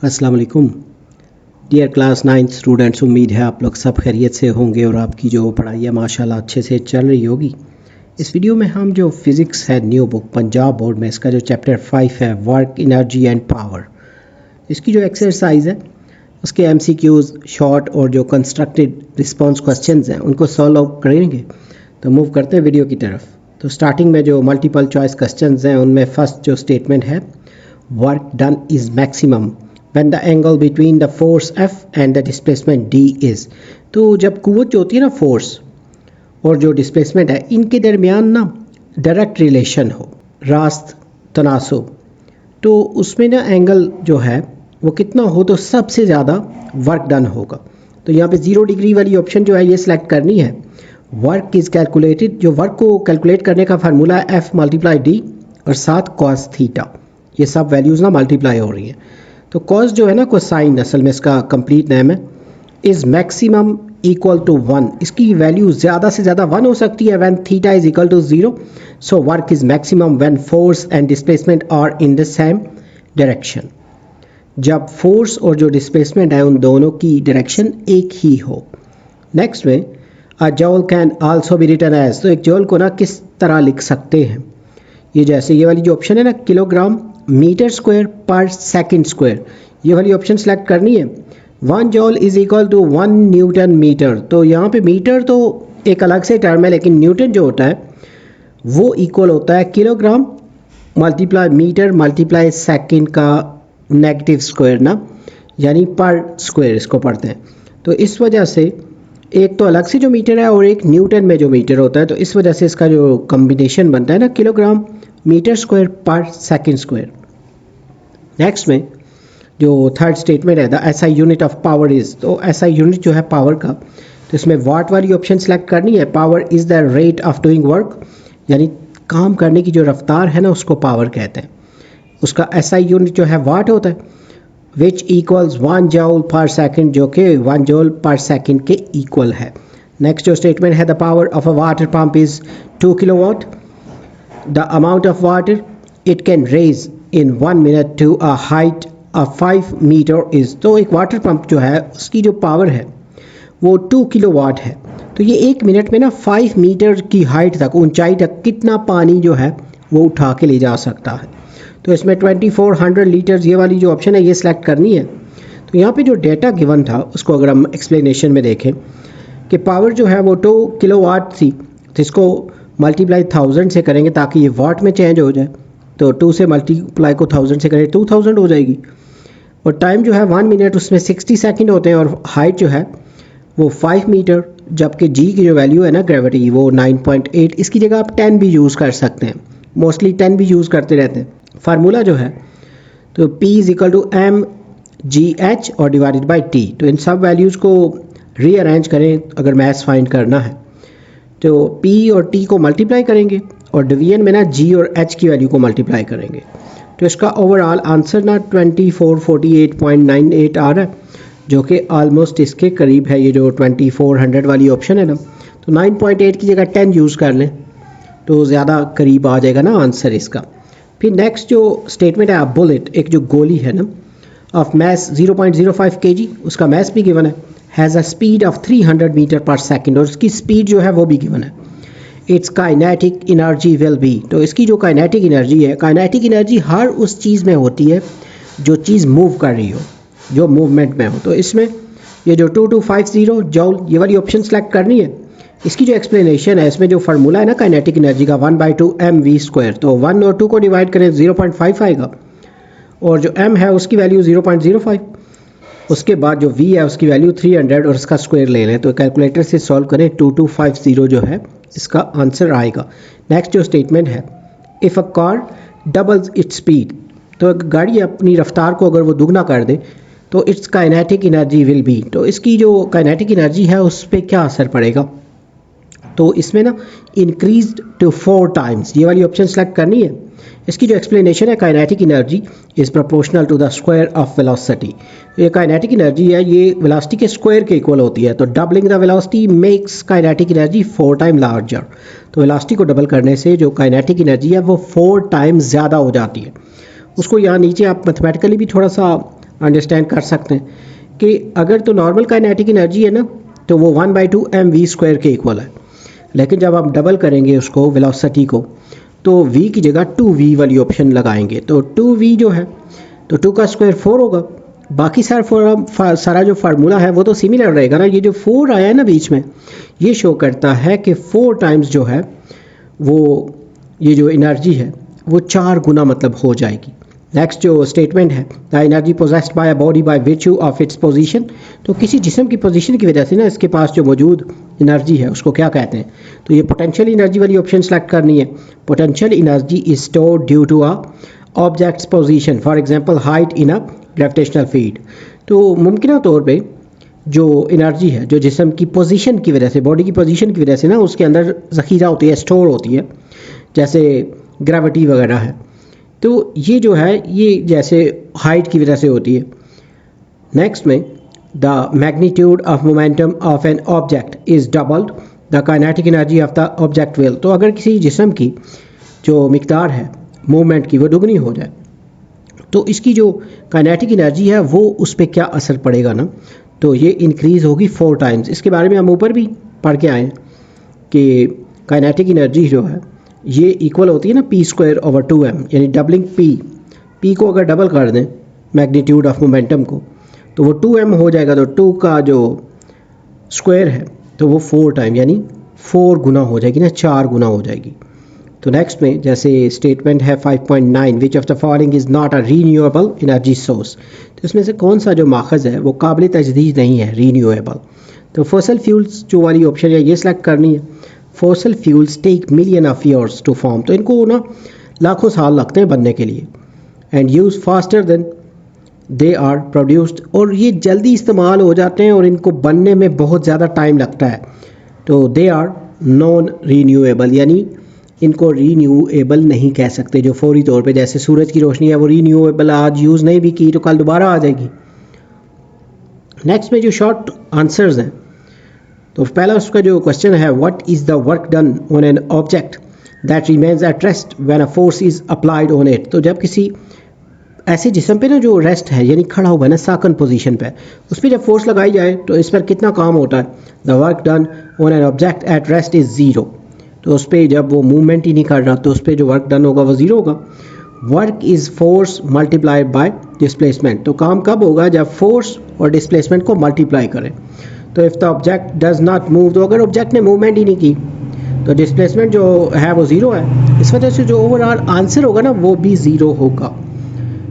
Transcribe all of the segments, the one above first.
अस्सलाम वालेकुम dear class 9 students. उम्मीद है आप लोग सब खैरियत से होंगे और आपकी जो पढ़ाई है माशाल्लाह अच्छे से चल रही होगी। इस वीडियो में हम जो फिज़िक्स है न्यू बुक पंजाब बोर्ड में इसका जो चैप्टर 5 है वर्क एनर्जी एंड पावर, इसकी जो एक्सरसाइज है उसके एमसीक्यूज़ शॉर्ट और जो कंस्ट्रक्टेड रिस्पॉन्स क्वेश्चंस हैं उनको सॉल्व करेंगे। तो मूव करते हैं वीडियो की तरफ। तो स्टार्टिंग में जो मल्टीपल चॉइस क्वेश्चंस हैं उनमें फर्स्ट जो स्टेटमेंट है work done is maximum when the angle between the force F and the displacement D is। तो जब कुव्वत जो होती है ना फोर्स और जो डिस्प्लेसमेंट है इनके दरमियान ना डायरेक्ट रिलेशन हो, रास्त तनासुब, तो उसमें ना एंगल जो है वो कितना हो तो सबसे ज़्यादा वर्क डन होगा। तो यहाँ पे 0 डिग्री वाली ऑप्शन जो है ये सिलेक्ट करनी है। वर्क इज़ कैलकुलेटेड, जो वर्क को कैलकुलेट करने का फार्मूला है F मल्टीप्लाई D और साथ cos थीटा, ये सब वैल्यूज़ ना मल्टीप्लाई हो रही हैं। तो कॉस जो है ना कोसाइन असल में इसका कंप्लीट नेम है, इज़ मैक्सिमम इक्वल टू 1। इसकी वैल्यू ज़्यादा से ज़्यादा 1 हो सकती है when theta is equal to 0। So work is maximum when force and displacement are in the same direction. जब फोर्स और जो डिस्प्लेसमेंट है उन दोनों की डायरेक्शन एक ही हो। नेक्स्ट में a joule can also be written as, तो एक जॉल को ना किस तरह लिख सकते हैं, ये जैसे ये वाली जो ऑप्शन है ना किलोग्राम मीटर स्क्वायर पर सेकंड स्क्वायर, ये वाली ऑप्शन सेलेक्ट करनी है। 1 joule is equal to 1 newton meter. तो यहाँ पे मीटर तो एक अलग से टर्म है, लेकिन न्यूटन जो होता है वो इक्वल होता है kilogram multiply meter multiply second का नेगेटिव स्क्वायर ना, यानी पर स्क्वायर इसको पढ़ते हैं। तो इस वजह से एक तो अलग से जो मीटर है और एक न्यूटन में जो मीटर होता है, तो इस वजह से इसका जो कॉम्बिनेशन बनता है ना किलोग्राम मीटर स्क्वायर पर सेकंड स्क्वायर। नेक्स्ट में जो थर्ड स्टेटमेंट है the SI unit of power is, तो एसआई यूनिट जो है पावर का, तो इसमें वाट वाली ऑप्शन सेलेक्ट करनी है। Power is the rate of doing work, यानी काम करने की जो रफ्तार है ना उसको पावर कहते हैं। उसका एसआई यूनिट जो है वाट होता है, विच इक्वल्स 1 जॉल पर सेकंड, जो कि 1 जॉल पर सेकंड के इक्वल है। नेक्स्ट जो स्टेटमेंट है the power of a water pump is 2 kilowatt. The amount of water it can raise in 1 minute to a height of 5 meter is, तो एक वाटर पंप जो है उसकी जो पावर है वो 2 किलोवाट है। तो ये 1 मिनट में ना 5 मीटर की हाइट तक, ऊंचाई तक कितना पानी जो है वो उठा के ले जा सकता है। तो इसमें 2400 लीटर्स ये वाली जो ऑप्शन है ये सिलेक्ट करनी है। तो यहाँ पे जो डेटा गिवन था उसको अगर हम एक्सप्लेनेशन में देखें कि पावर जो है वो 2 किलोवाट थी, तो इसको मल्टीप्लाई 1000 से करेंगे ताकि ये वाट में चेंज हो जाए। तो 2 से मल्टीप्लाई को 1000 से करें 2000 हो जाएगी। और टाइम जो है 1 मिनट, उसमें 60 सेकंड होते हैं और हाइट जो है वो 5 मीटर, जबकि जी की जो वैल्यू है ना ग्रेविटी वो 9.8। इसकी जगह आप 10 भी यूज़ कर सकते हैं, मोस्टली 10 भी यूज़ करते रहते हैं। फार्मूला जो है तो P is equal to mgh और डिवाइडेड बाई T। तो इन सब वैल्यूज़ को रीअरेंज करें अगर मैथ्स फाइंड करना है, तो P और T को मल्टीप्लाई करेंगे और डिवीजन में ना G और H की वैल्यू को मल्टीप्लाई करेंगे। तो इसका ओवरऑल आंसर ना 2448.98 आ रहा है, जो कि ऑलमोस्ट इसके करीब है। ये जो 2400 वाली ऑप्शन है ना, तो 9.8 की जगह 10 यूज़ कर लें तो ज़्यादा करीब आ जाएगा ना आंसर इसका। फिर नेक्स्ट जो स्टेटमेंट है बुलेट, एक जो गोली है ना ऑफ मैस 0.05 kg, उसका मैस भी गिवन है, has a speed of 300 meter per second, और उसकी स्पीड जो है वो भी गिवन है। It's kinetic energy will be, तो इसकी जो काइनेटिक एनर्जी है, काइनेटिक एनर्जी हर उस चीज़ में होती है जो चीज़ मूव कर रही हो, जो मूवमेंट में हो। तो इसमें ये जो 2250 जॉल ये वाली ऑप्शन सेलेक्ट करनी है। इसकी जो एक्सप्लेनेशन है, इसमें जो फार्मूला है ना काइनेटिक एनर्जी का 1/2 mv², तो 1 और 2 को डिवाइड करें 0.5 आएगा, और जो m है उसकी वैल्यू 0.05, उसके बाद जो v है उसकी वैल्यू 300 और इसका स्क्वायर ले लें। तो कैलकुलेटर से सॉल्व करें 2250 जो है इसका आंसर आएगा। नेक्स्ट जो स्टेटमेंट है if a car doubles its speed, तो गाड़ी अपनी रफ्तार को अगर वो दुगना कर दे तो it's kinetic energy will be, तो इसकी जो काइनेटिक एनर्जी है उस पर क्या असर पड़ेगा। तो इसमें ना इंक्रीज्ड टू 4 टाइम्स ये वाली ऑप्शन सेलेक्ट करनी है। इसकी जो एक्सप्लेनेशन है kinetic energy is proportional to the square of velocity. ये काइनेटिक एनर्जी है ये वेलोसिटी के स्क्वायर के इक्वल होती है। तो doubling the velocity makes kinetic energy 4 time larger. तो वेलोसिटी को डबल करने से जो काइनेटिक एनर्जी है वो 4 टाइम्स ज़्यादा हो जाती है। उसको यहाँ नीचे आप मैथमेटिकली भी थोड़ा सा अंडरस्टैंड कर सकते हैं कि अगर तो नॉर्मल काइनेटिक एनर्जी है ना तो वो 1/2 mv² के इक्वल है, लेकिन जब आप डबल करेंगे उसको वेलोसिटी को तो v की जगह 2v वाली ऑप्शन लगाएंगे तो 2v जो है तो 2 का स्क्वायर 4 होगा। बाकी सारा जो फार्मूला है वो तो सिमिलर रहेगा ना। ये जो 4 आया है ना बीच में, ये शो करता है कि 4 टाइम्स जो है वो ये जो एनर्जी है वो 4 गुना मतलब हो जाएगी। नेक्स्ट जो स्टेटमेंट है, the energy possessed by a body by virtue of its position, तो किसी जिस्म की पोजीशन की वजह से ना इसके पास जो मौजूद एनर्जी है उसको क्या कहते हैं, तो ये पोटेंशियल एनर्जी वाली ऑप्शन सेलेक्ट करनी है। Potential energy is stored due to a object's position, for example height in a gravitational field. तो मुमकिन तौर पे जो एनर्जी है जो जिस्म की पोजीशन की वजह से, बॉडी की पोजीशन की वजह से ना उसके अंदर ज़ख़ीरा होती है, स्टोर होती है, जैसे ग्रेविटी वगैरह है। तो ये जो है ये जैसे हाइट की वजह से होती है। नेक्स्ट में the magnitude of momentum of an object is doubled the kinetic energy of the object will, तो अगर किसी जिस्म की जो मिकदार है मूवमेंट की वो दुगनी हो जाए तो इसकी जो काइनेटिक एनर्जी है वो उस पर क्या असर पड़ेगा ना, तो ये इंक्रीज़ होगी 4 टाइम्स। इसके बारे में हम ऊपर भी पढ़ के आए कि काइनेटिक एनर्जी जो है ये इक्वल होती है ना p² / 2m, यानी डबलिंग p को अगर डबल कर दें मैग्नीट्यूड ऑफ मोमेंटम को तो वो 2m हो जाएगा, तो 2 का जो स्क्वायर है तो वो 4 टाइम यानी 4 गुना हो जाएगी ना, 4 गुना हो जाएगी। तो नेक्स्ट में जैसे स्टेटमेंट है 5.9, which of the following is not a renewable energy source, तो इसमें से कौन सा जो माखज़ है वो काबिल तजदीद नहीं है रीन्यूएबल, तो फॉसिल फ्यूल्स जो वाली ऑप्शन है ये सिलेक्ट करनी है। Fossil fuels take million of years to form, तो इनको ना लाखों साल लगते हैं बनने के लिए, and use faster than they are produced, और ये जल्दी इस्तेमाल हो जाते हैं और इनको बनने में बहुत ज़्यादा टाइम लगता है। तो दे आर नॉन रीन्यूएबल, यानी इनको रीन्यूएबल नहीं कह सकते जो फौरी तौर पे, जैसे सूरज की रोशनी है वो रीन्यूएबल आज यूज़ नहीं भी की तो कल दोबारा आ जाएगी। नेक्स्ट में जो शॉर्ट आंसर्स हैं, तो पहला उसका जो क्वेश्चन है, what is the work done on an object that remains at rest when a force is applied on it, तो जब किसी ऐसे जिस्म पे ना जो रेस्ट है यानी खड़ा हुआ है ना साकन पोजीशन पे, उस पर जब फोर्स लगाई जाए तो इस पर कितना काम होता है। The work done on an object at rest is 0, तो उस पर जब वो मूवमेंट ही नहीं कर रहा तो उस पर जो वर्क डन होगा वो 0 होगा। Work is force multiplied by displacement, तो काम कब होगा जब फोर्स और डिस्प्लेसमेंट को मल्टीप्लाई करें। तो if the object does not move, तो अगर ऑब्जेक्ट ने मूवमेंट ही नहीं की तो डिस्प्लेसमेंट जो है वो 0 है, इस वजह से जो ओवरऑल आंसर होगा ना वो भी 0 होगा।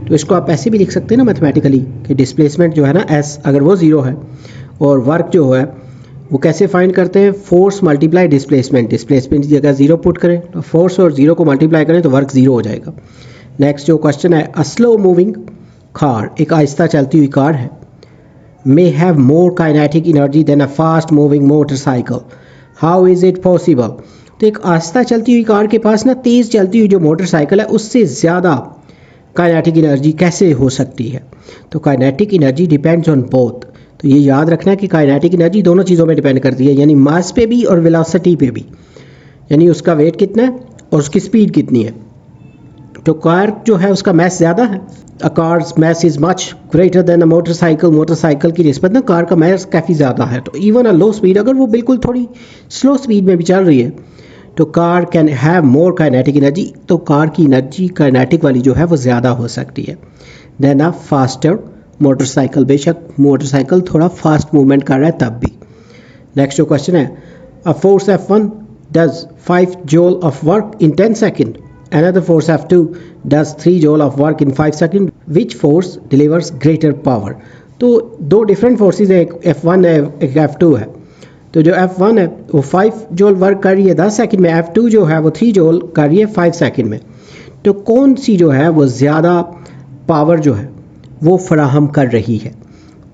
तो इसको आप ऐसे भी लिख सकते हैं ना मैथमेटिकली कि डिस्प्लेसमेंट जो है ना s, अगर वो 0 है और वर्क जो है वो कैसे फाइंड करते हैं, फोर्स मल्टीप्लाई डिस्प्लेसमेंट, डिस्प्लेसमेंट की जगह 0 पुट करें तो फोर्स और 0 को मल्टीप्लाई करें तो वर्क 0 हो जाएगा। नेक्स्ट जो क्वेश्चन है, अ स्लो मूविंग कार, एक आहिस्ता चलती हुई कार है, may have more kinetic energy than a fast moving motorcycle, how is it possible, तो एक आहिस्ता चलती हुई कार के पास ना तेज़ चलती हुई जो मोटरसाइकिल है उससे ज़्यादा काइनेटिक एनर्जी कैसे हो सकती है। तो kinetic energy depends on both, तो ये याद रखना है कि काइनेटिक एनर्जी दोनों चीज़ों में डिपेंड करती है, यानी मास पे भी और वेलोसिटी पे भी, यानी उसका वेट कितना है और उसकी स्पीड कितनी है। तो कार जो है उसका मैस ज़्यादा है, a car's mass is much greater than a motorcycle, motorcycle की निस्बत ना कार का मैस काफ़ी ज़्यादा है। तो इवन अ लो स्पीड, अगर वो बिल्कुल थोड़ी स्लो स्पीड में भी चल रही है तो car can have more kinetic energy, तो कार की एनर्जी काइनेटिक वाली जो है वो ज़्यादा हो सकती है देन अ फास्टर मोटरसाइकिल, बेशक मोटरसाइकिल थोड़ा फास्ट मूवमेंट कर रहा है तब भी। नेक्स्ट जो क्वेश्चन है, a force F1 does 5 joule of work in 10 second, another force F2 does 3 joule of work in 5 seconds, which force delivers greater power। तो दो डिफरेंट फोर्सेस है, एक F1 है एक F2 है। तो जो F1 है वो 5 जूल वर्क कर रही है 10 सेकंड में, F2 जो है वो 3 जूल कर रही है 5 सेकंड में। तो कौन सी जो है वो ज़्यादा पावर जो है वो फराहम कर रही है,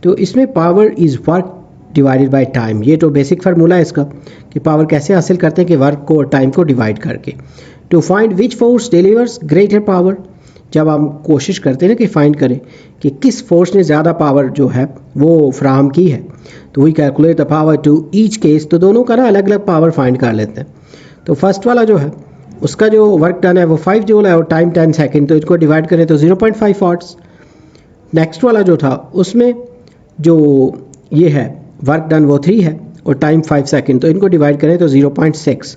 तो इसमें power is work divided by time, ये तो बेसिक फार्मूला है इसका कि पावर कैसे हासिल करते हैं कि वर्क को और टाइम को डिवाइड करके। To find which force delivers greater power, जब हम कोशिश करते हैं ना कि फाइंड करें कि किस फोर्स ने ज़्यादा पावर जो है वो फराहम की है, तो we calculate the power to each case, तो दोनों का ना अलग अलग पावर फाइंड कर लेते हैं। तो फर्स्ट वाला जो है उसका जो वर्क डन है वो 5 जूल है और टाइम 10 सेकेंड, तो इसको डिवाइड करें तो 0.5 वाट्स। नेक्स्ट वाला जो था उसमें जो ये है वर्क डन वो 3 है और टाइम 5 सेकंड, तो इनको डिवाइड करें तो 0.6।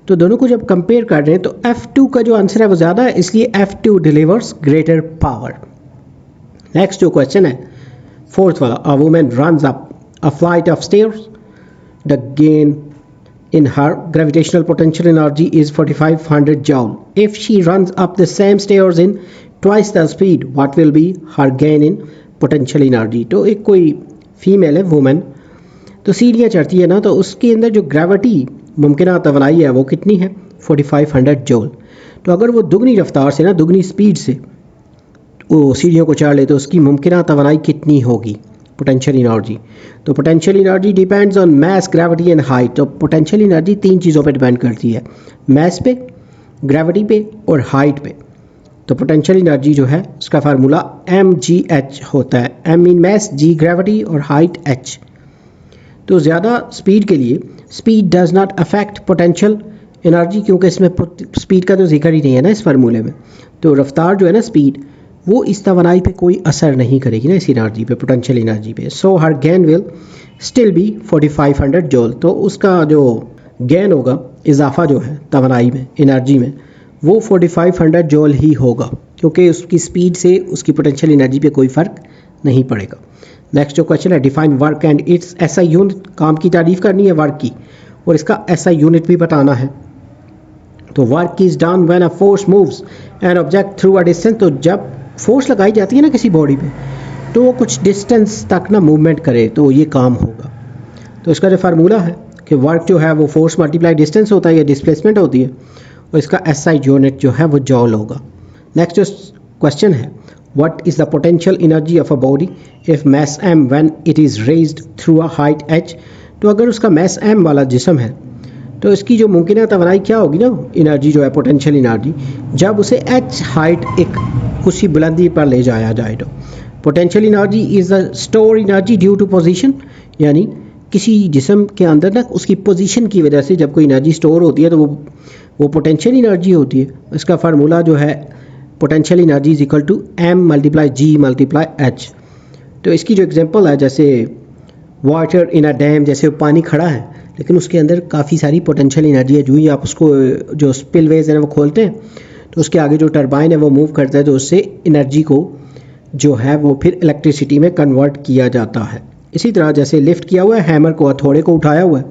तो दोनों को जब कंपेयर कर रहे हैं तो F2 का जो आंसर है वो ज़्यादा है, इसलिए F2 delivers greater power. Next जो क्वेश्चन है फोर्थ वाला, a woman runs up a flight of stairs, the gain in her gravitational potential energy is 4500 joule. If she runs up the same stairs in twice the speed, what will be her gain in potential energy? तो एक कोई female है women, तो सीढ़ियाँ चढ़ती है ना, तो उसके अंदर जो ग्रेविटी मुमकिन तवानाई है वो कितनी है 4500 जूल। तो अगर वो दुगनी रफ्तार से ना दुगनी स्पीड से वो सीढ़ियों को चढ़ ले तो उसकी मुमकिन तवानाई कितनी होगी पोटेंशियल एनर्जी। तो potential energy depends on mass, gravity and height. तो पोटेंशियल एनर्जी 3 चीज़ों पे डिपेंड करती है, मास पे, ग्रेविटी पे और हाइट पे। तो पोटेंशियल एनर्जी जो है उसका फार्मूला mgh होता है, m मीन मास, g ग्रेविटी और हाइट h। तो ज़्यादा स्पीड के लिए speed does not affect potential energy, क्योंकि इसमें स्पीड का तो जिक्र ही नहीं है ना इस फार्मूले में। तो रफ्तार जो है ना स्पीड, वो इस तवानाई पे कोई असर नहीं करेगी ना इस एनर्जी पे, पोटेंशियल एनर्जी पे। So her gain will still be 4500 joule. तो उसका जो गेन होगा, इजाफा जो है तवानाई में, एनर्जी में, वो 4500 जूल ही होगा, क्योंकि उसकी स्पीड से उसकी पोटेंशियल एनर्जी पे कोई फ़र्क नहीं पड़ेगा। नेक्स्ट जो क्वेश्चन है, define work and it's SI unit. काम की तारीफ करनी है वर्क की और इसका एसआई यूनिट भी बताना है। तो work is done when a force moves an object through a distance. तो जब फोर्स लगाई जाती है ना किसी बॉडी पे, तो वो कुछ डिस्टेंस तक ना मूवमेंट करे तो ये काम होगा। तो इसका जो फार्मूला है कि वर्क जो है वो फोर्स मल्टीप्लाई डिस्टेंस होता है या डिस्प्लेसमेंट होती है, और इसका एसआई यूनिट जो है वो जॉल होगा। नेक्स्ट जो क्वेश्चन है, what is the potential energy of a body if mass m when it is raised through a height h। तो अगर उसका मास m वाला जिस्म है तो इसकी जो मुमकिन तवानाई क्या होगी ना, एनर्जी जो है पोटेंशियल एनर्जी, जब उसे h हाइट एक कुछ ही बुलंदी पर ले जाया जाए। तो potential energy is the store energy due to position, यानी किसी जिस्म के अंदर ना उसकी पोजीशन की वजह से जब कोई एनर्जी स्टोर होती है तो वो पोटेंशियल एनर्जी होती है। इसका फार्मूला जो है potential energy is equal to m multiply g multiply h। तो इसकी जो एग्जांपल है, जैसे वाटर इन अ डैम, जैसे पानी खड़ा है लेकिन उसके अंदर काफ़ी सारी पोटेंशियल एनर्जी है। जो ही आप उसको जो स्पिलवेज है वो खोलते हैं तो उसके आगे जो टरबाइन है वो मूव करता है, तो उससे एनर्जी को जो है वो फिर इलेक्ट्रिसिटी में कन्वर्ट किया जाता है। इसी तरह जैसे लिफ्ट किया हुआ है हैमर को, हथौड़े को उठाया हुआ है,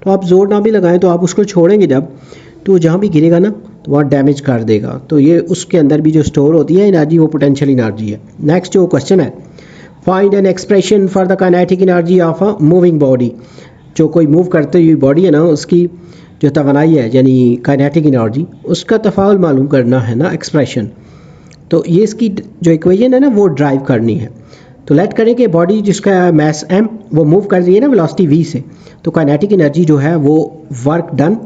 तो आप जोर ना भी लगाएं तो आप उसको छोड़ेंगे जब, तो जहाँ भी गिरेगा ना तो वहाँ डैमेज कर देगा। तो ये उसके अंदर भी जो स्टोर होती है एनर्जी, वो पोटेंशियल एनर्जी है। नेक्स्ट जो क्वेश्चन है, find an expression for the kinetic energy of a moving body. जो कोई मूव करते हुई बॉडी है ना, उसकी जो तवानाई है यानी काइनेटिक एनर्जी, उसका तफाउल मालूम करना है ना, एक्सप्रेशन। तो ये इसकी जो इक्वेशन है ना वो ड्राइव करनी है। तो लेट करें कि बॉडी जिसका मास m वो मूव कर रही है ना वेलोसिटी v से, तो काइनेटिक एनर्जी जो है वो वर्क डन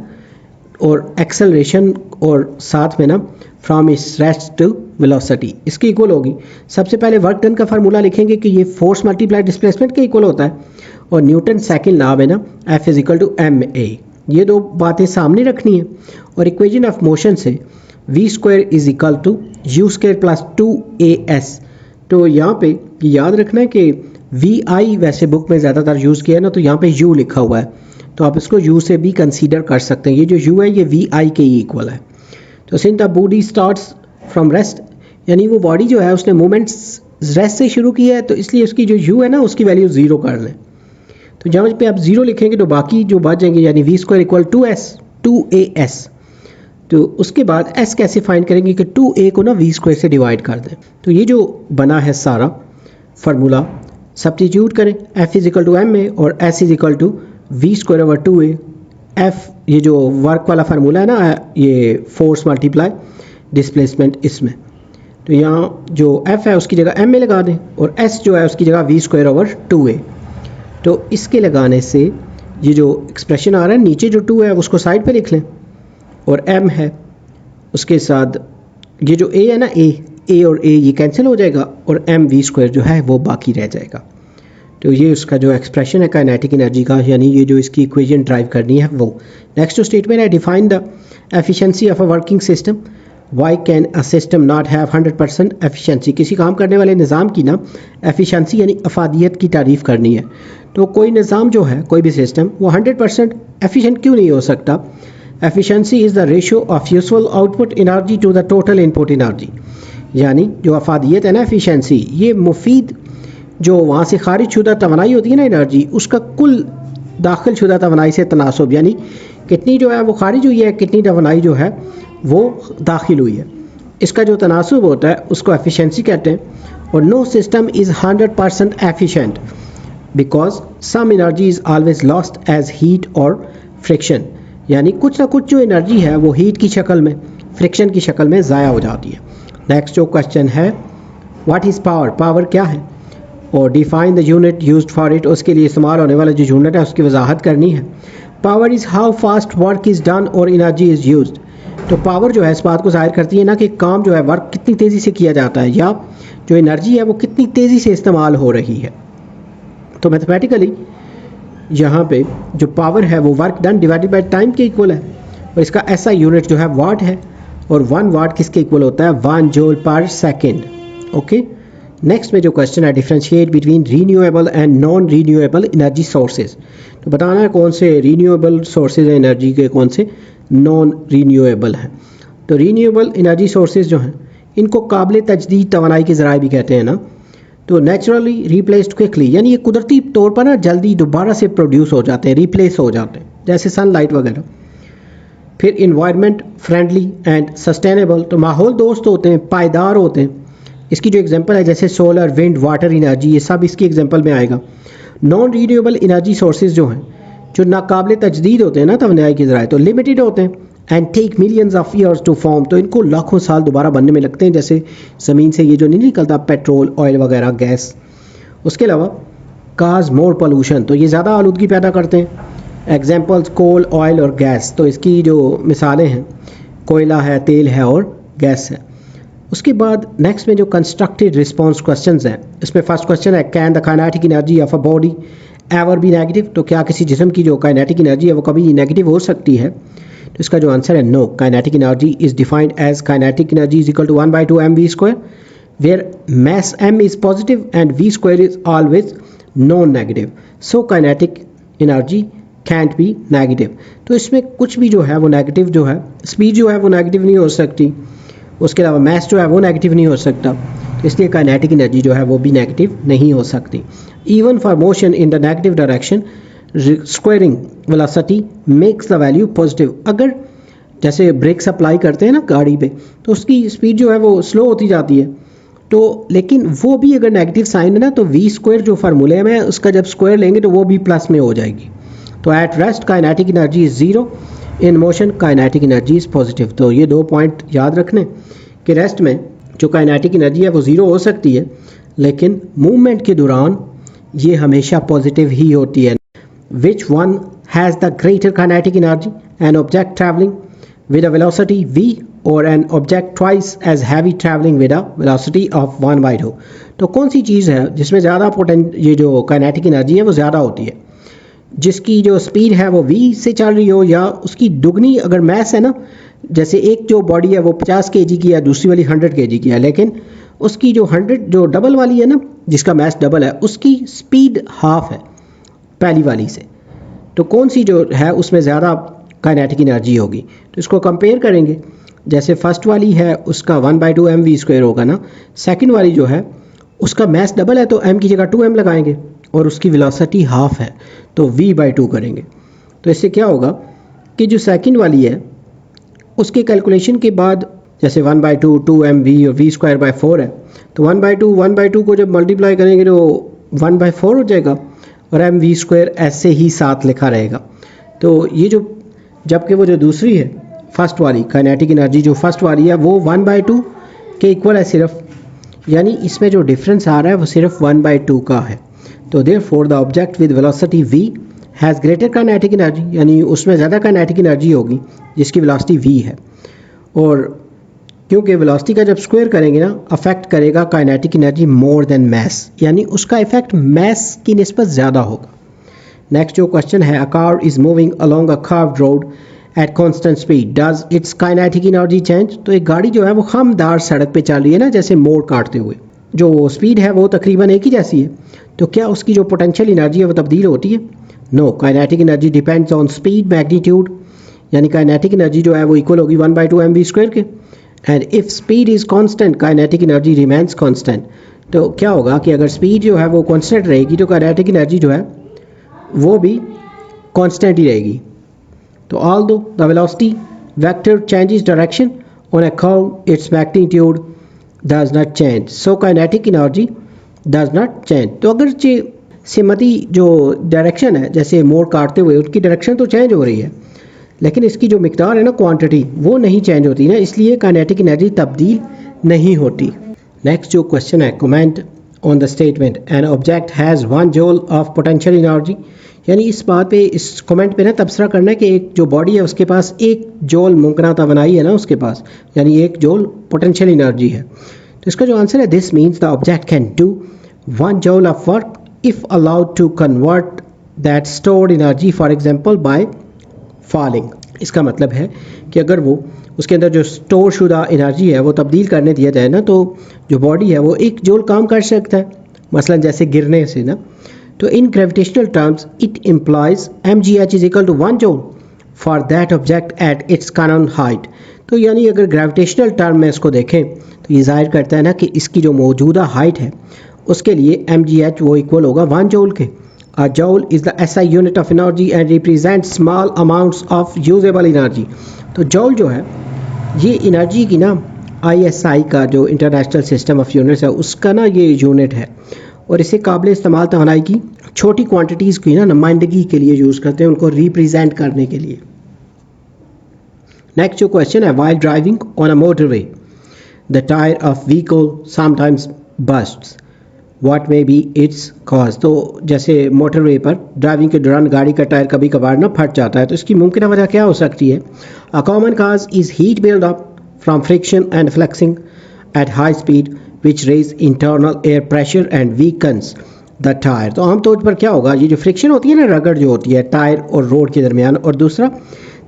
और एक्सेलरेशन और साथ में ना फ्रॉम इस रेस्ट टू वेलोसिटी इसकी इक्वल होगी। सबसे पहले वर्क डन का फार्मूला लिखेंगे कि ये फोर्स मल्टीप्लाई डिस्प्लेसमेंट के इक्वल होता है, और न्यूटन सेकंड लॉ है ना F is equal to ma। ये दो बातें सामने रखनी है, और इक्वेशन ऑफ मोशन से v square is equal to u square plus 2as। तो यहाँ पे याद रखना है कि vi वैसे बुक में ज़्यादातर यूज़ किया है ना, तो यहाँ पे u लिखा हुआ है, तो आप इसको u से भी कंसीडर कर सकते हैं। ये जो u है ये vi के ही इक्वल है। तो since the body starts from rest, यानी वो बॉडी जो है उसने मूवमेंट्स रेस्ट से शुरू किया है, तो इसलिए उसकी जो u है ना उसकी वैल्यू 0 कर लें। तो जहाँ पे आप 0 लिखेंगे तो बाकी जो बच जाएंगे, यानी v स्क्वायर इक्वल 2as। तो उसके बाद s कैसे फाइंड करेंगे कि 2a को ना v स्क्वायर से डिवाइड कर दें। तो ये जो बना है सारा फार्मूला सब्स्टिट्यूट करें, f is equal to ma और s is equal to v square over 2a। f ये जो वर्क वाला फार्मूला है ना, ये फोर्स मल्टीप्लाई डिस्प्लेसमेंट इसमें, तो यहाँ जो f है उसकी जगह ma लगा दें, और s जो है उसकी जगह v स्क्वायर ओवर 2a। तो इसके लगाने से ये जो एक्सप्रेशन आ रहा है, नीचे जो 2 है उसको साइड पे लिख लें, और m है उसके साथ ये जो a है ना, a और a ये कैंसिल हो जाएगा, और m v स्क्वायर जो है वो बाकी रह जाएगा। तो ये उसका जो एक्सप्रेशन है काइनेटिक एनर्जी का, यानी ये जो इसकी इक्वेशन ड्राइव करनी है वो। नेक्स्ट जो स्टेटमेंट है, define the efficiency of a working system. Why can a system not have 100% efficiency. किसी काम करने वाले निज़ाम की ना एफिशिएंसी यानी अफादियत की तारीफ़ करनी है, तो कोई निज़ाम जो है, कोई भी सिस्टम, वो 100% एफिशिएंट क्यों नहीं हो सकता। Efficiency is the ratio of useful output energy to the total input energy. यानी जो अफादियत है ना, एफिशिएंसी, ये मुफीद जो वहाँ से खारिज शुदा तवानाई होती है ना एनर्जी, उसका कुल दाखिल शुदा तवानाई से तनासब, यानी कितनी जो है वो खारिज हुई है, कितनी तवानाई जो है वो दाखिल हुई है, इसका जो तनासब होता है उसको एफिशिएंसी कहते हैं। और no system is 100% efficient because some energy is always lost as heat और फ्रिक्शन। यानी कुछ ना कुछ जो एनर्जी है वो हीट की शक्ल में, फ्रिक्शन की शक्ल में ज़ाया हो जाती है। नेक्स्ट जो क्वेश्चन है, व्हाट इज़ पावर, पावर क्या है, और define the unit used for it, उसके लिए इस्तेमाल होने वाला जो यूनिट है उसकी वजाहत करनी है। Power is how fast work is done और एनर्जी इज़ यूज्ड। तो पावर जो है इस बात को ज़ाहिर करती है ना कि काम जो है, वर्क कितनी तेज़ी से किया जाता है, या जो एनर्जी है वो कितनी तेज़ी से इस्तेमाल हो रही है। तो मैथमेटिकली यहाँ पे जो पावर है वो work done divided by time के इक्वल है, और इसका ऐसा यूनिट जो है वाट है, और 1 वाट किसके इक्वल होता है, 1 जूल पर सेकेंड। ओके, नेक्स्ट में जो क्वेश्चन है, differentiate between renewable and non renewable energy sources. तो बताना है कौन से रीन्यूएबल सोर्सेज हैं एनर्जी के, कौन से नॉन रीन्यूएबल हैं। तो रीन्यूएबल एनर्जी सोर्सेज जो हैं इनको काबिल तजदीद तवानाई के ज़राए भी कहते हैं ना। तो नेचुरली रिप्लेस्ड क्विकली, यानी ये कुदरती तौर पर ना जल्दी दोबारा से प्रोड्यूस हो जाते हैं, रिप्लेस हो जाते हैं, जैसे सनलाइट वगैरह। फिर इन्वायरमेंट फ्रेंडली एंड सस्टेनेबल, तो माहौल दोस्त होते हैं, पायदार होते हैं। इसकी जो एग्जांपल है जैसे सोलर, विंड, वाटर एनर्जी, ये सब इसकी एग्जांपल में आएगा। नॉन रीन्यूएबल एनर्जी सोर्सेज जो हैं, जो नाकाबिल तजदीद होते हैं ना तवानाई के ज़राए, तो लिमिटेड होते हैं and take millions of years to form, तो इनको लाखों साल दोबारा बनने में लगते हैं, जैसे ज़मीन से ये जो नहीं निकलता पेट्रोल, ऑयल वगैरह, गैस। उसके अलावा काज मोर पोल्यूशन, तो ये ज़्यादा आलूदगी पैदा करते हैं। एग्जांपल्स कोल, ऑयल और गैस, तो इसकी जो मिसालें हैं कोयला है, तेल है और गैस है। उसके बाद नेक्स्ट में जो कंस्ट्रक्टेड रिस्पॉन्स क्वेश्चंस हैं, इसमें फर्स्ट क्वेश्चन है, can the kinetic energy of a body ever be negative, तो क्या किसी जिस्म की जो काइनेटिक एनर्जी है वो कभी नेगेटिव हो सकती है। तो इसका जो आंसर है no, kinetic energy is defined as kinetic energy is equal to 1/2 mv², where mass m is positive and v² is always non-negative, so kinetic energy can't be negative। तो इसमें कुछ भी जो है वो नेगेटिव जो है, स्पीड जो है वो नेगेटिव नहीं हो सकती, उसके अलावा मास जो है वो नेगेटिव नहीं हो सकता, तो इसलिए काइनेटिक एनर्जी जो है वो भी नेगेटिव नहीं हो सकती। Even for motion in the negative direction squaring velocity makes the value positive. अगर जैसे ब्रेक्स अप्लाई करते हैं ना गाड़ी पे, तो उसकी स्पीड जो है वो स्लो होती जाती है, तो लेकिन वो भी अगर नेगेटिव साइन है ना, तो v² जो फार्मूले में उसका जब स्क्वायर लेंगे तो वो भी प्लस में हो जाएगी। तो at rest kinetic energy is 0, in motion kinetic energy is positive. तो ये 2 पॉइंट याद रखने कि रेस्ट में जो काइनेटिक एनर्जी है वो 0 हो सकती है, लेकिन मूवमेंट के दौरान ये हमेशा पॉजिटिव ही होती है। Which one has the greater kinetic energy, an object travelling with a velocity v or an object twice as heavy traveling with a velocity of 1/2। तो कौन सी चीज़ है जिसमें ज़्यादा ये जो काइनेटिक एनर्जी है वो ज़्यादा होती है, जिसकी जो स्पीड है वो v से चल रही हो, या उसकी दुगनी अगर मैस है ना, जैसे एक जो बॉडी है वो 50 kg की है, दूसरी वाली 100 kg की है, लेकिन उसकी जो 100 जो डबल वाली है ना, जिसका मैस डबल है, उसकी स्पीड हाफ है पहली वाली से। तो कौन सी जो है उसमें ज़्यादा काइनेटिक एनर्जी होगी, तो इसको कंपेयर करेंगे। जैसे फर्स्ट वाली है उसका 1/2 mv² होगा ना, सेकंड वाली जो है उसका मैस डबल है तो m की जगह 2m लगाएंगे, और उसकी वेलोसिटी हाफ है तो v/2 करेंगे। तो इससे क्या होगा कि जो सेकंड वाली है उसके कैलकुलेशन के बाद, जैसे 1/2 2mv और v²/4 है, तो 1/2 को जब मल्टीप्लाई करेंगे तो 1/4 हो जाएगा, और mv² ऐसे ही साथ लिखा रहेगा। तो ये जो, जबकि वो जो दूसरी है फर्स्ट वाली काइनेटिक एनर्जी जो फर्स्ट वाली है वो 1/2 के इक्वल है सिर्फ, यानी इसमें जो डिफरेंस आ रहा है वो सिर्फ 1/2 का है। तो therefore the object with velocity v has greater kinetic energy, यानी उसमें ज़्यादा काइनेटिक एनर्जी होगी जिसकी वेलोसिटी v है, और क्योंकि वेलोसिटी का जब स्क्वायर करेंगे ना, अफेक्ट करेगा kinetic energy more than mass, यानी उसका इफेक्ट मैस की निस्बत ज़्यादा होगा। नेक्स्ट जो क्वेश्चन है, a car is moving along a curved road at constant speed does it's kinetic energy change. तो एक गाड़ी जो है वो खामदार सड़क पे चल रही है ना, जैसे मोड़ काटते हुए, जो स्पीड है वो तकरीबन एक ही जैसी है, तो क्या उसकी जो पोटेंशियल एनर्जी है वो तब्दील होती है? No, kinetic energy depends on speed magnitude, यानी काइनेटिक एनर्जी जो है वो इक्वल होगी 1/2 mv² के। And if speed is constant kinetic energy remains constant. तो क्या होगा कि अगर स्पीड जो है वो कांस्टेंट रहेगी तो काइनेटिक एनर्जी जो है वो भी कांस्टेंट ही रहेगी। तो although the velocity vector changes direction on a curve its magnitude does not change, so kinetic energy does not change. तो अगर सिमती जो डायरेक्शन है, जैसे मोड़ काटते हुए उनकी डायरेक्शन तो चेंज हो रही है, लेकिन इसकी जो मिकदार है ना, क्वांटिटी, वो नहीं चेंज होती ना, इसलिए काइनेटिक एनर्जी तब्दील नहीं होती। नेक्स्ट जो क्वेश्चन है, comment on the statement an object has 1 joule of potential energy. यानी इस बात पे, इस कमेंट पे ना तबसरा करना है कि एक जो बॉडी है उसके पास 1 जूल मुमकिन तवानाई है ना उसके पास, यानी 1 जूल पोटेंशियल एनर्जी है। तो इसका जो आंसर है, this means the object can do 1 joule of work if allowed to convert that stored energy for example by falling. इसका मतलब है कि अगर वो उसके अंदर जो स्टोर शुदा एनर्जी है वो तब्दील करने दिया जाए ना, तो जो बॉडी है वो 1 जूल काम कर सकता है, मसलन जैसे गिरने से ना। तो in gravitational terms it implies mgh is equal to 1 joule for that object at its कानून हाइट। तो यानी अगर ग्रेविटेशनल टर्म में इसको देखें तो ये जाहिर करता है ना कि इसकी जो मौजूदा हाइट है उसके लिए mgh वो इक्वल होगा 1 जूल के। A joule is the SI unit of energy and represents small amounts of usable energy। तो joule जो है ये एनर्जी की ना ISI का जो इंटरनेशनल सिस्टम ऑफ यूनिट्स है उसका ना ये यूनिट है, और इसे काबिल इस्तेमाल तवानाई की छोटी क्वांटिटीज़ की ना नुमाइंदगी के लिए यूज़ करते हैं, उनको रिप्रेजेंट करने के लिए। नेक्स्ट जो क्वेश्चन है, while driving on a motorway the tyre of vehicle sometimes bursts what may be its cause. तो जैसे मोटरवे पर ड्राइविंग के दौरान गाड़ी का टायर कभी कभार ना फट जाता है, तो इसकी मुमकिन वजह क्या हो सकती है? A common cause is heat build up from friction and flexing at high speed which raise internal air pressure and weakens the tyre. तो आमतौर पर क्या होगा, ये जो फ्रिक्शन होती है ना, रगड़ जो होती है टायर और रोड के दरमियान, और दूसरा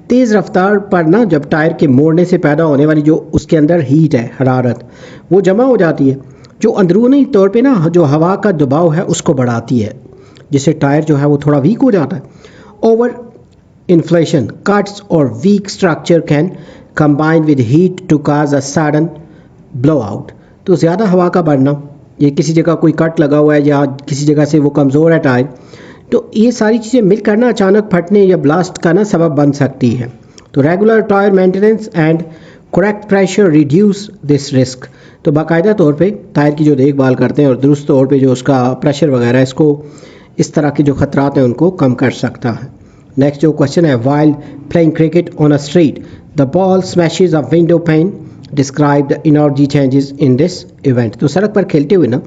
तेज़ रफ्तार पर ना जब टायर के मोड़ने से पैदा होने वाली जो उसके अंदर हीट है, हरारत, वो जमा हो जाती है, जो अंदरूनी तौर पे ना जो हवा का दबाव है उसको बढ़ाती है, जिससे टायर जो है वो थोड़ा वीक हो जाता है। ओवर इन्फ्लेशन कट्स और weak structure can combine with heat to cause a sudden blow out. तो ज़्यादा हवा का बढ़ना, ये किसी जगह कोई कट लगा हुआ है या किसी जगह से वो कमज़ोर है टायर, तो ये सारी चीज़ें मिलकर ना अचानक फटने या ब्लास्ट का ना सबब बन सकती है। तो regular tyre maintenance and correct pressure reduce this risk. तो बाकायदा तौर पे टायर की जो देखभाल करते हैं और दुरुस्त तौर पे जो उसका प्रेशर वगैरह, इसको इस तरह के जो खतरात हैं उनको कम कर सकता है। नेक्स्ट जो क्वेश्चन है, while playing cricket on a street the ball smashes a window pan describe the energy changes in this event. तो सड़क पर खेलते हुए ना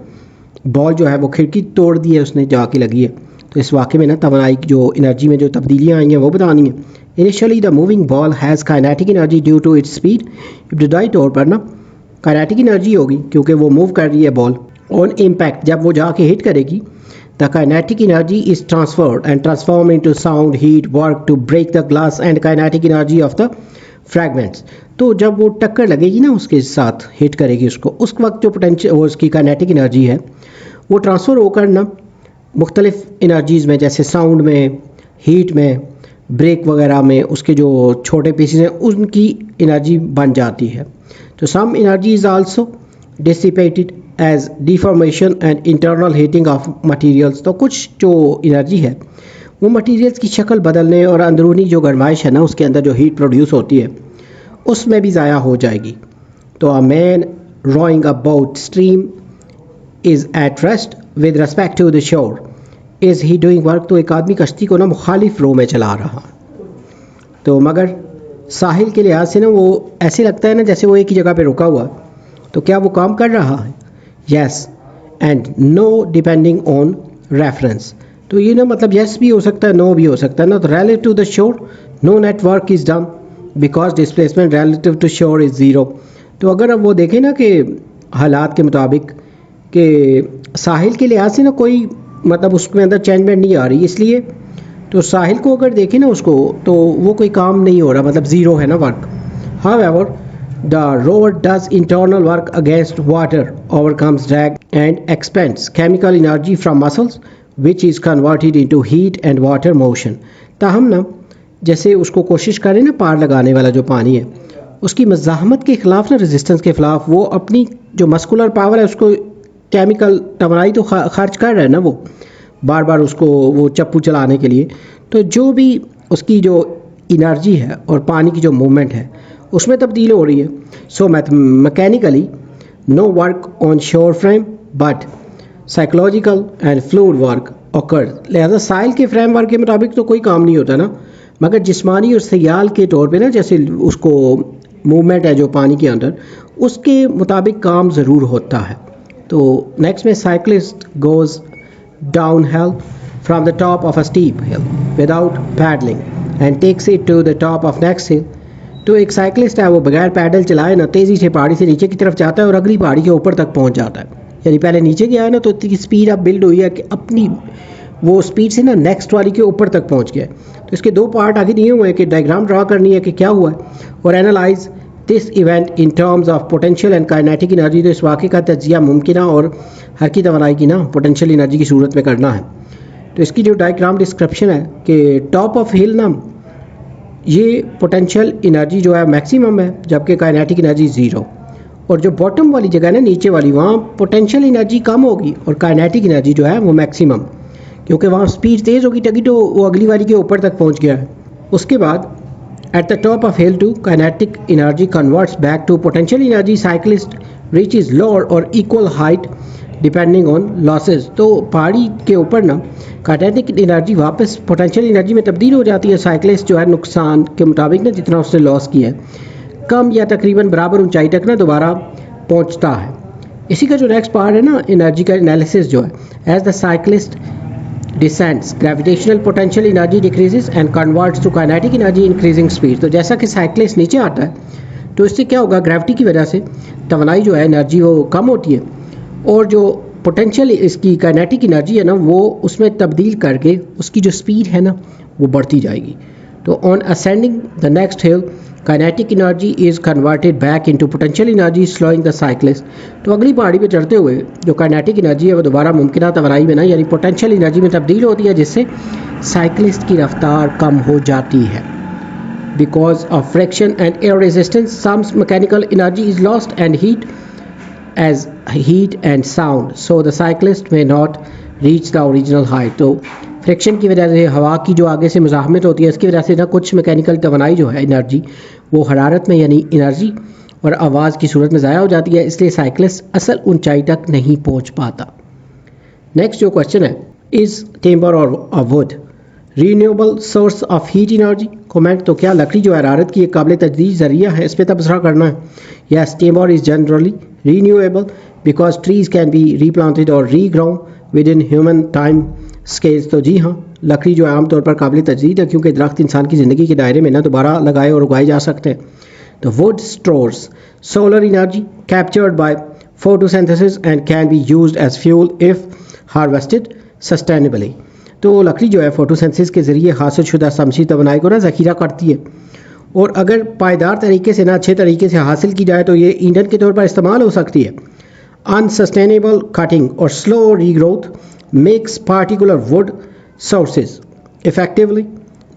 बॉल जो है वो खिड़की तोड़ दी है, उसने जाके लगी है, तो इस वाक़े में ना तवानाई की जो एनर्जी में जो तब्दीलियाँ आई हैं वो बतानी है। Initially the moving ball has kinetic energy due to its speed. इब्तदाई तौर पर ना काइनेटिक एनर्जी होगी क्योंकि वो मूव कर रही है बॉल। ऑन इम्पैक्ट जब वो जाके हिट करेगी, the kinetic energy is transferred and transform into sound heat work to break the glass and kinetic energy of the fragments. तो जब वो टक्कर लगेगी ना उसके साथ, हिट करेगी उसको, उस वक्त जो पोटेंशियल वो उसकी काइनेटिक एनर्जी है वो ट्रांसफ़र होकर ना मुख्तलिफ एनर्जीज़ में, जैसे साउंड में, हीट में, ब्रेक वगैरह में, उसके जो छोटे पीसेस हैं उनकी एनर्जी बन जाती है। तो some energy is also dissipated as deformation and internal heating of materials. तो कुछ जो एनर्जी है वो मटेरियल्स की शक्ल बदलने और अंदरूनी जो गर्माइश है ना उसके अंदर जो हीट प्रोड्यूस होती है उसमें भी ज़ाया हो जाएगी। तो a man rowing a boat stream is at rest with respect to the shore is he doing work. तो एक आदमी कश्ती को ना मुखालिफ रो में चला रहा, तो मगर साहिल के लिहाज से ना वो ऐसे लगता है ना जैसे वो एक ही जगह पे रुका हुआ, तो क्या वो काम कर रहा है? Yes and know depending on reference. तो ये ना मतलब यस भी हो सकता है, नो भी हो सकता है ना। तो relative to the shore no net work is done because displacement relative to shore is zero. तो अगर अब वो देखें ना कि हालात के मुताबिक कि साहिल के लिहाज से ना कोई मतलब उसके अंदर चेंजमेंट नहीं आ रही, इसलिए तो साहिल को अगर देखें ना उसको, तो वो कोई काम नहीं हो रहा, मतलब ज़ीरो है ना work. However the rover does internal work against water, overcomes drag and expends chemical energy from muscles which is converted into heat and water motion. ताहम ना जैसे उसको कोशिश करें ना पार लगाने वाला जो पानी है, उसकी मज़ाहमत के ख़िलाफ़ ना, रेजिस्टेंस के ख़िलाफ़, वो अपनी जो मस्कुलर पावर है उसको केमिकल तवानाई तो खर्च कर रहा है ना, वो बार बार उसको वो चप्पू चलाने के लिए। तो जो भी उसकी जो एनर्जी है और पानी की जो मूवमेंट है उसमें तब्दील हो रही है। So mechanically no work on shore frame but psychological and fluid work occurs. लिहाजा साइल के फ्रेमवर्क के मुताबिक तो कोई काम नहीं होता ना, मगर जिस्मानी और सयाल के तौर पे ना, जैसे उसको मूवमेंट है जो पानी के अंदर, उसके मुताबिक काम ज़रूर होता है। तो नेक्स्ट में cyclist goes down hill from the top of a steep hill without pedalling and takes it to the top of next hill. तो एक साइकिलिस्ट है वो बगैर पैडल चलाए ना तेज़ी से पहाड़ी से नीचे की तरफ जाता है और अगली पहाड़ी के ऊपर तक पहुंच जाता है। यानी पहले नीचे गया है ना, तो इतनी स्पीड अब बिल्ड हुई है कि अपनी वो स्पीड से ना नेक्स्ट वाली के ऊपर तक पहुंच गया। तो इसके दो पार्ट आगे दिए हुए हैं कि डायग्राम ड्रा करनी है कि क्या हुआ है, और analyse this event in terms of potential and kinetic energy. तो इस वाक़े का तजिया मुमकिन और हरकी तवानाई की ना पोटेंशियल एनर्जी की सूरत में करना है। तो इसकी जो डायग्राम डिस्क्रिप्शन है कि टॉप ऑफ हिल ना, ये पोटेंशियल एनर्जी जो है मैक्सिमम है, जबकि काइनेटिक एनर्जी ज़ीरो। और जो बॉटम वाली जगह है ना, नीचे वाली, वहाँ पोटेंशियल एनर्जी कम होगी और काइनेटिक एनर्जी जो है वो मैक्सिमम, क्योंकि वहाँ स्पीड तेज़ होगी तभी तो वो अगली वाली के ऊपर तक पहुँच गया है। उसके बाद at the top of hill to kinetic energy converts back to potential energy. Cyclist reaches lower और equal height depending on losses. तो पहाड़ी के ऊपर ना काइनेटिक एनर्जी वापस पोटेंशियल एनर्जी में तब्दील हो जाती है। साइकिलिस्ट जो है नुकसान के मुताबिक ना जितना उसने लॉस किया है, कम या तकरीबन बराबर ऊंचाई तक ना दोबारा पहुंचता है। इसी का जो नेक्स्ट पार्ट है ना, एनर्जी का एनालिसिस जो है, as the cyclist descends gravitational potential energy decreases and converts to kinetic energy increasing speed. तो जैसा कि साइकिलिस्ट नीचे आता है तो इससे क्या होगा, ग्रेविटी की वजह से तवानाई जो है एनर्जी वो कम होती है, और जो पोटेंशियल इसकी काइनेटिक एनर्जी है ना, वो उसमें तब्दील करके उसकी जो स्पीड है ना वो बढ़ती जाएगी। तो on ascending the next hill kinetic energy is converted back into potential energy slowing the cyclist. तो अगली पहाड़ी पे चढ़ते हुए जो काइनेटिक एनर्जी है वो दोबारा मुमकिन तवानाई में ना, यानी पोटेंशियल एनर्जी में तब्दील होती है, जिससे साइकिलिस्ट की रफ्तार कम हो जाती है। Because of friction and air resistance some mechanical energy is lost and heat as heat and sound, so the cyclist may not reach the original height. तो फ्रिक्शन की वजह से, हवा की जो आगे से मुज़ाहमत होती है, इसकी वजह से ना कुछ मैकेनिकल तवानाई जो है एनर्जी वो हरारत में यानी एनर्जी और आवाज़ की सूरत में ज़ाया हो जाती है, इसलिए साइकिलिस्ट असल ऊंचाई तक नहीं पहुंच पाता। नेक्स्ट जो क्वेश्चन है, इज़ टिम्बर और would renewable source of heat energy? Comment. तो क्या लकड़ी जो हरारत की एक काबिल तजदीद जरिया है, इस पर तबसरा करना है। Yes, timber is generally renewable because trees can be replanted और regrown within human time scales. तो जी हाँ, लकड़ी जो है आमतौर पर काबिल तजदीद है, क्योंकि दरख्त इंसान की ज़िंदगी के दायरे में ना दोबारा लगाए और उगाए जा सकते हैं। तो wood stores solar energy captured by photosynthesis and can be used as fuel if harvested sustainably. तो लकड़ी जो है फोटोसिंथेसिस के ज़रिए हासिल शुदा शमसी तवानाई को ना ज़ख़ीरा करती है, और अगर पायदार तरीके से ना अच्छे तरीके से हासिल की जाए तो ये ईंधन के तौर पर इस्तेमाल हो सकती है। अनसस्टेनेबल कटिंग और slow regrowth makes particular wood sources effectively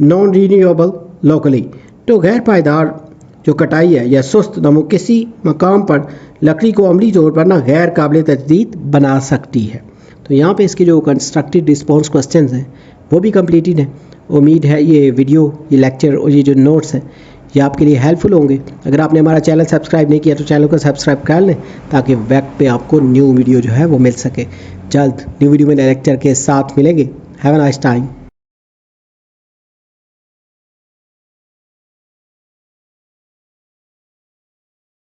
non-renewable locally। तो गैर पायदार जो कटाई है या सुस्त नमो किसी मकाम पर लकड़ी को अमली तौर पर ना गैर काबिल तजदीद बना सकती है। तो यहाँ पे इसके जो कंस्ट्रक्टिव रिस्पॉन्स क्वेश्चन हैं वो भी कंप्लीटेड हैं। उम्मीद है ये वीडियो, ये लेक्चर और ये जो नोट्स हैं ये आपके लिए हेल्पफुल होंगे। अगर आपने हमारा चैनल सब्सक्राइब नहीं किया तो चैनल को सब्सक्राइब कर लें, ताकि वक्त पे आपको न्यू वीडियो जो है वो मिल सके। जल्द न्यू वीडियो में लेक्चर के साथ मिलेंगे। Have a nice time.